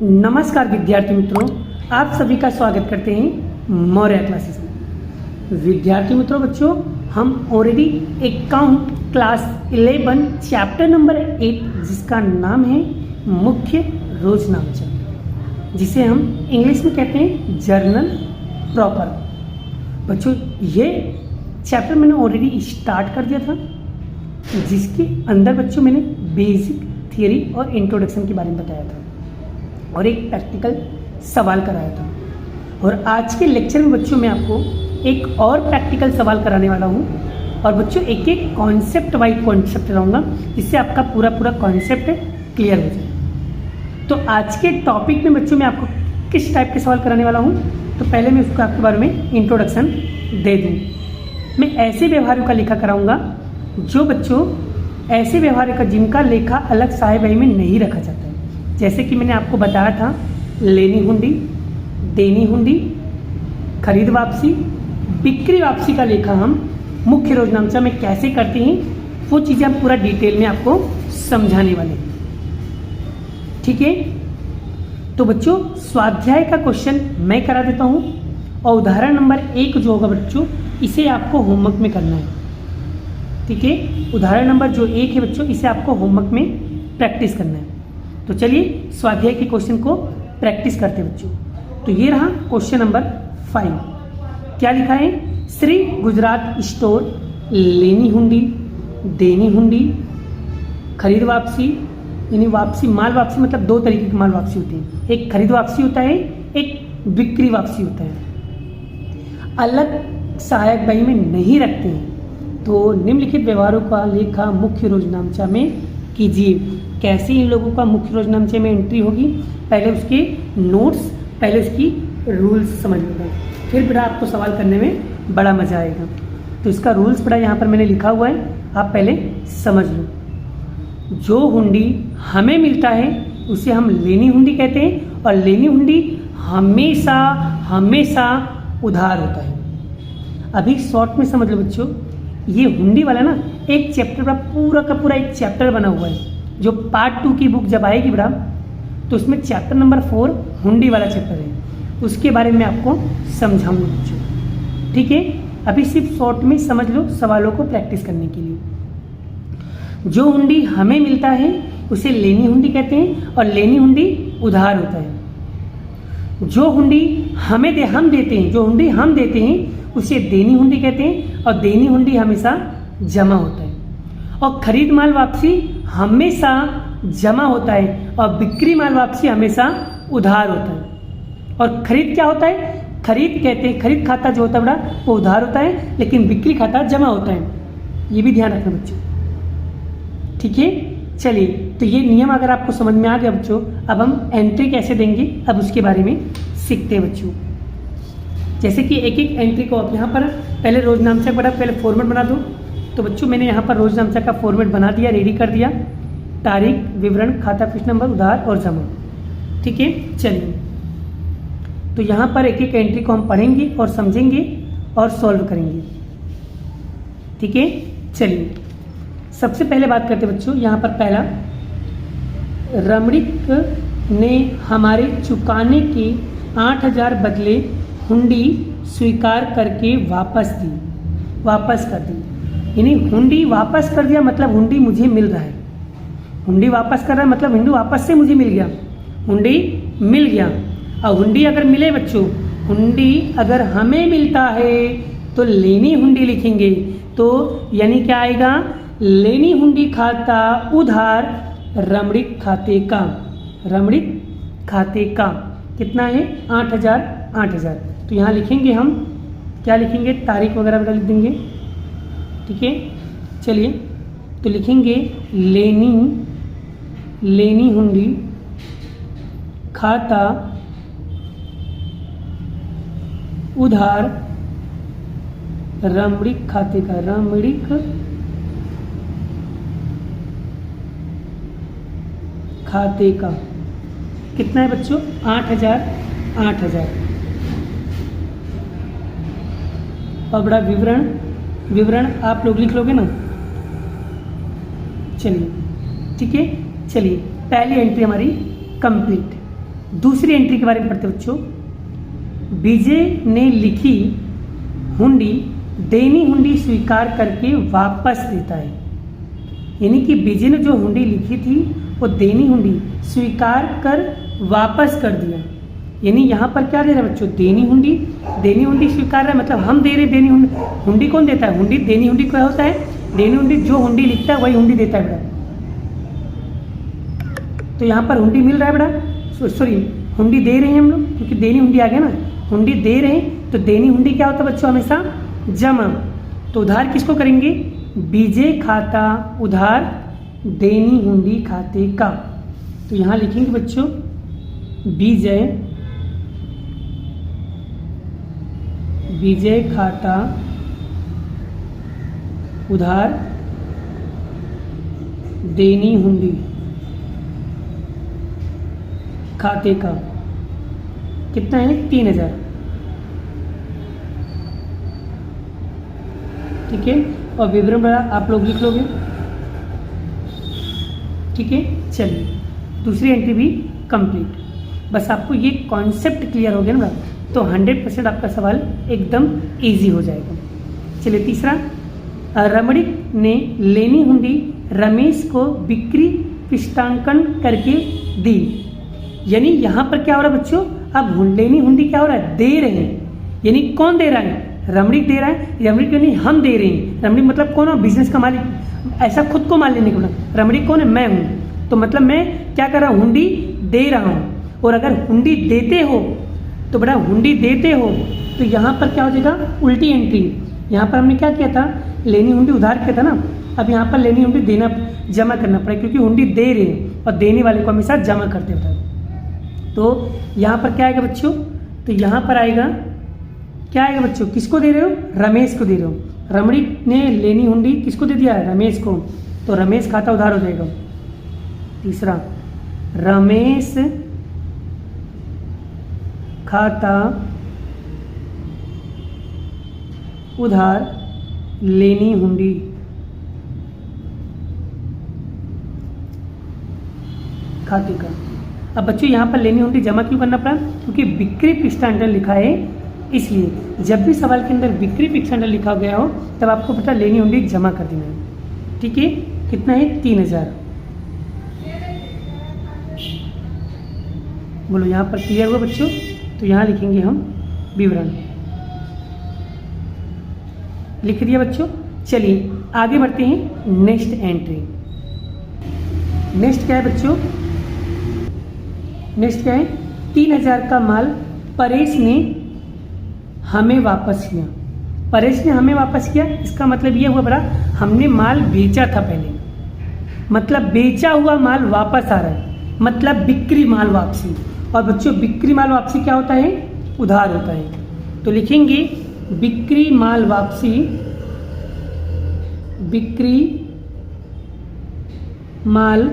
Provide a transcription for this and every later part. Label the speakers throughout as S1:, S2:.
S1: नमस्कार विद्यार्थी मित्रों, आप सभी का स्वागत करते हैं मौर्य क्लासेस में। विद्यार्थी मित्रों, बच्चों, हम already account class 11 chapter number 8 जिसका नाम है मुख्य रोजनामचा, जिसे हम इंग्लिश में कहते हैं जर्नल प्रॉपर। बच्चों, ये चैप्टर मैंने ऑलरेडी स्टार्ट कर दिया था, जिसके अंदर बच्चों मैंने बेसिक थियरी और इंट्रोडक्शन के बारे में बताया था और एक प्रैक्टिकल सवाल कराया था। और आज के लेक्चर में बच्चों मैं आपको एक और प्रैक्टिकल सवाल कराने वाला हूँ और बच्चों एक एक कॉन्सेप्ट वाइज कॉन्सेप्ट लाऊंगा, जिससे आपका पूरा कॉन्सेप्ट क्लियर हो जाए। तो आज के टॉपिक में बच्चों मैं आपको किस टाइप के सवाल कराने वाला हूँ, तो पहले मैं उसको आपके बारे में इंट्रोडक्शन दे दूँ। मैं ऐसे व्यवहारों का लेखा कराऊँगा जो बच्चों ऐसे व्यवहार का जिनका लेखा अलग सहाय बही में नहीं रखा जाता है। जैसे कि मैंने आपको बताया था, लेनी हुंडी, देनी हुंडी, खरीद वापसी, बिक्री वापसी का लेखा हम मुख्य रोजनामचा में कैसे करते हैं, वो चीज़ें हम पूरा डिटेल में आपको समझाने वाले हैं। ठीक है, तो बच्चों स्वाध्याय का क्वेश्चन मैं करा देता हूँ और उदाहरण नंबर 1 जो होगा बच्चों, इसे आपको होमवर्क में करना है। ठीक है, उदाहरण नंबर जो 1 है बच्चों, इसे आपको होमवर्क में प्रैक्टिस करना है। तो चलिए स्वाध्याय के क्वेश्चन को प्रैक्टिस करते हैं बच्चों। तो ये रहा क्वेश्चन नंबर 5। क्या लिखा है? श्री गुजरात स्टोर लेनी हुंडी, देनी हुंडी, खरीद वापसी, यानी वापसी, माल वापसी, मतलब 2 तरीके की माल वापसी होती है। एक खरीद वापसी होता है, एक बिक्री वापसी होता है। अलग सहायक बही में नहीं रखते हैं, तो निम्नलिखित व्यवहारों का लेखा मुख्य रोजनामचा में कीजिए। कैसे इन लोगों का मुख्य रोजनामचे में एंट्री होगी, पहले उसके नोट्स, पहले उसकी रूल्स समझ लीजिए, फिर बेटा आपको सवाल करने में बड़ा मजा आएगा। तो इसका रूल्स बेटा यहाँ पर मैंने लिखा हुआ है, आप पहले समझ लो। जो हुंडी हमें मिलता है उसे हम लेनी हुंडी कहते हैं, और लेनी हुंडी हमेशा हमेशा उधार होता है। अभी शॉर्ट में समझ लो बच्चों, ये हुंडी वाला ना एक चैप्टर का पूरा एक चैप्टर बना हुआ है। जो पार्ट 2 की बुक जब आएगी बेटा, तो उसमें चैप्टर नंबर 4 हुंडी वाला चैप्टर है, उसके बारे में आपको समझाऊंगा बच्चों। ठीक है, अभी सिर्फ शॉर्ट में समझ लो सवालों को प्रैक्टिस करने के लिए। जो हुंडी हमें मिलता है उसे लेनी हुंडी कहते हैं, और लेनी हुंडी उधार होता है। जो हुंडी हम देते हैं, जो हुंडी हम देते हैं उसे देनी हुंडी कहते हैं, और देनी हुंडी हमेशा जमा होता है। और खरीद माल वापसी हमेशा जमा होता है, और बिक्री माल वापसी हमेशा उधार होता है। और खरीद क्या होता है? खरीद कहते हैं, खरीद खाता जो होता है बड़ा वो उधार होता है, लेकिन बिक्री खाता जमा होता है। ये भी ध्यान रखना बच्चों। ठीक है, चलिए, तो ये नियम अगर आपको समझ में आ गया बच्चों, अब हम एंट्री कैसे देंगे अब उसके बारे में सीखते हैं बच्चों। जैसे कि एक एक एंट्री को आप यहाँ पर पहले रोजनामचा का पहले फॉर्मेट बना दो। तो बच्चों मैंने यहाँ पर रोजनामचा का फॉर्मेट बना दिया, रेडी कर दिया। तारीख, विवरण, खाता पृष्ठ नंबर, उधार और जमा। ठीक है, चलिए, तो यहाँ पर एक एक एंट्री को हम पढ़ेंगे और समझेंगे और सॉल्व करेंगे। ठीक है, चलिए, सबसे पहले बात करते बच्चों। यहाँ पर पहला, रमणीक ने हमारे चुकाने के 8,000 बदले हुंडी स्वीकार करके वापस कर दी। यानी हुंडी वापस कर दिया मतलब हुंडी मुझे मिल रहा है। हुंडी वापस कर रहा है मतलब हुंडी वापस से मुझे मिल गया, हुंडी मिल गया। और हुंडी अगर मिले बच्चों, हुंडी अगर हमें मिलता है तो लेनी हुंडी लिखेंगे। तो यानी क्या आएगा? लेनी हुंडी खाता उधार रमणीक खाते का। रमणीक खाते का कितना है? 8,000। तो यहाँ लिखेंगे हम, क्या लिखेंगे? तारीख वगैरह लिख देंगे। ठीक है, चलिए, तो लिखेंगे लेनी हुंडी खाता उधार रमणीक खाते का। रमणीक खाते का कितना है बच्चों? 8,000। और बड़ा विवरण आप लोग लिख लोगे ना। चलिए, ठीक है, चलिए, पहली एंट्री हमारी कंप्लीट। दूसरी एंट्री के बारे में पढ़ते बच्चों। विजय ने लिखी हुंडी देनी हुंडी स्वीकार करके वापस देता है। यानी कि विजय ने जो हुंडी लिखी थी वो देनी हुंडी स्वीकार कर वापस कर दिया। यानी यहाँ पर क्या दे रहा है बच्चों, देनी हुंडी स्वीकार है, मतलब हम दे रहे देनी हुंडी। हुंडी कौन देता है, हुंडी। देनी हुंडी क्या होता है, देनी हुंडी जो हुंडी लिखता है वही हुंडी देता है बेटा। तो यहाँ पर हुंडी मिल रहा है बेटा, सॉरी हुंडी दे रहे हैं हम लोग, क्योंकि देनी हुंडी आ गया ना, हुंडी दे रहे हैं। तो देनी हुंडी क्या होता है बच्चों, हमेशा जमा। तो उधार किसको करेंगे, विजय खाता उधार देनी हुंडी खाते का। तो यहाँ लिखेंगे बच्चों विजय खाता उधार देनी हुंडी खाते का। कितना है, 3000। ठीक है, और विवरण बड़ा आप लोग लिख लोगे। ठीक है, चलिए दूसरी एंट्री भी कंप्लीट। बस आपको ये कॉन्सेप्ट क्लियर हो गया ना, तो 100% आपका सवाल एकदम इजी हो जाएगा। चलिए तीसरा, रमणीक ने लेनी हुंडी रमेश को बिक्री पृष्ठांकन करके दी। यानी यहाँ पर क्या हो रहा है बच्चों, अब लेनी हुंडी क्या हो रहा है, दे रहे हैं। यानी कौन दे रहा है, रमणीक दे रहा है। रमणीक क्यों नहीं, हम दे रहे हैं। रमणीक मतलब कौन है, बिजनेस का मालिक। ऐसा खुद को मान लेने को, रमणीक कौन है, मैं हूँ। तो मतलब मैं क्या कर रहा हूँ, हुंडी दे रहा हूँ। और अगर हुंडी देते हो तो बेटा हुंडी देते हो तो यहाँ पर क्या हो जाएगा, उल्टी एंट्री। यहाँ पर हमने क्या किया था, लेनी हुंडी उधार किया था ना, अब यहाँ पर लेनी हुंडी देना जमा करना पड़ेगा, क्योंकि हुंडी दे रहे हैं और देने वाले को हमेशा जमा करते होता है। तो यहाँ पर क्या आएगा बच्चों, तो यहाँ पर आएगा क्या आएगा बच्चों, किसको दे रहे हो, रमेश को दे रहे हो। रमणीक ने लेनी हुंडी किसको दे दिया है, रमेश को। तो रमेश खाता उधार हो जाएगा। तीसरा, रमेश खाता उधार लेनी हुंडी खाते का। अब बच्चों यहाँ पर लेनी हुंडी जमा क्यों करना पड़ा, क्योंकि बिक्री पृष्ठांकन लिखा है, इसलिए जब भी सवाल के अंदर बिक्री पृष्ठांकन लिखा गया हो तब आपको पता लेनी हुंडी जमा कर देना है। ठीक है, कितना है, 3000। बोलो यहाँ पर क्लियर हुआ बच्चों। तो यहाँ लिखेंगे हम विवरण, लिख दिया बच्चों। चलिए आगे बढ़ते हैं, नेक्स्ट एंट्री। नेक्स्ट क्या है बच्चों, नेक्स्ट क्या है, 3000 का माल परेश ने हमें वापस किया। परेश ने हमें वापस किया, इसका मतलब ये हुआ बड़ा, हमने माल बेचा था पहले, मतलब बेचा हुआ माल वापस आ रहा है, मतलब बिक्री माल वापसी। और बच्चों बिक्री माल वापसी क्या होता है, उधार होता है। तो लिखेंगे बिक्री माल वापसी, बिक्री माल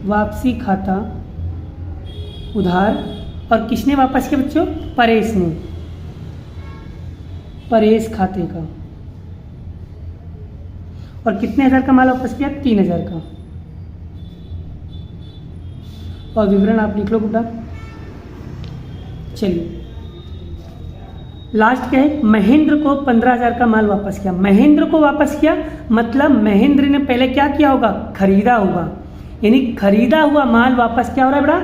S1: वापसी खाता उधार। और किसने वापस किया बच्चों, परेश ने, परेश खाते का। और कितने हजार का माल वापस किया, 3000 का। और विवरण आप लिख लो बेटा। चलिए लास्ट क्या है, महेंद्र को 15000 का माल वापस किया। महेंद्र को वापस किया मतलब महेंद्र ने पहले क्या किया होगा, खरीदा होगा। यानी खरीदा हुआ माल वापस क्या हो रहा है बेटा,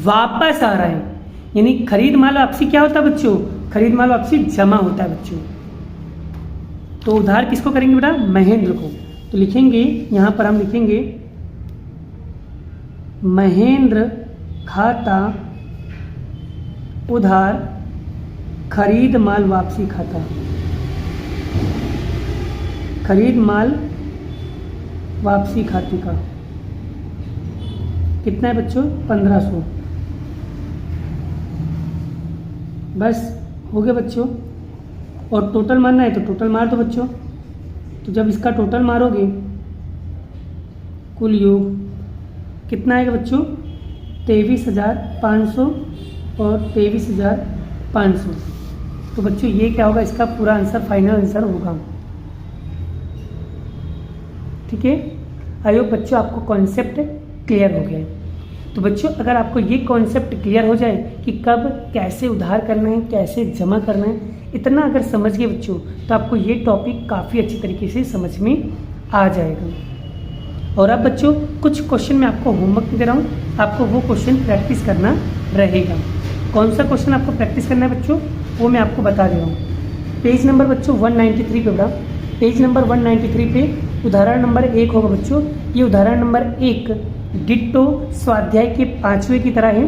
S1: वापस आ रहा है। यानी खरीद माल वापसी क्या होता है बच्चों, खरीद माल वापसी जमा होता है बच्चों। तो उधार किसको करेंगे बेटा, महेंद्र को। तो लिखेंगे यहाँ पर हम लिखेंगे महेंद्र खाता उधार खरीद माल वापसी खाता। खरीद माल वापसी खाते का कितना है बच्चों, 1500। बस हो गया बच्चों। और टोटल मारना है तो टोटल मार दो बच्चों। तो जब इसका टोटल मारोगे कुल योग कितना आएगा बच्चों, 23,500 और 23,500। तो बच्चों ये क्या होगा, इसका पूरा आंसर फाइनल आंसर होगा। ठीक है, आई होप बच्चों आपको कॉन्सेप्ट क्लियर हो गया है। तो बच्चों अगर आपको ये कॉन्सेप्ट क्लियर हो जाए कि कब कैसे उधार करना है, कैसे जमा करना है, इतना अगर समझ गए बच्चों तो आपको ये टॉपिक काफ़ी अच्छी तरीके से समझ में आ जाएगा। और अब बच्चों कुछ क्वेश्चन मैं आपको होमवर्क दे रहा हूँ, आपको वो क्वेश्चन प्रैक्टिस करना रहेगा। कौन सा क्वेश्चन आपको प्रैक्टिस करना है बच्चों वो मैं आपको बता दे रहा हूँ। पेज नंबर बच्चों 193 पे बड़ा, पेज नंबर 193 पे उदाहरण नंबर 1 होगा बच्चों। ये उदाहरण नंबर 1 डिट्टो स्वाध्याय के 5वें की तरह है।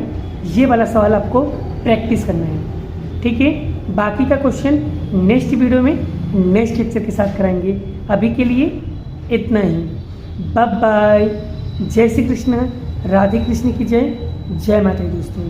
S1: ये वाला सवाल आपको प्रैक्टिस करना है, ठीक है। बाकी का क्वेश्चन नेक्स्ट वीडियो में नेक्स्ट लेक्चर के साथ कराएंगे। अभी के लिए इतना ही, बाय बाय। जय श्री कृष्ण, राधे कृष्ण की जय, जय माता दी दोस्तों।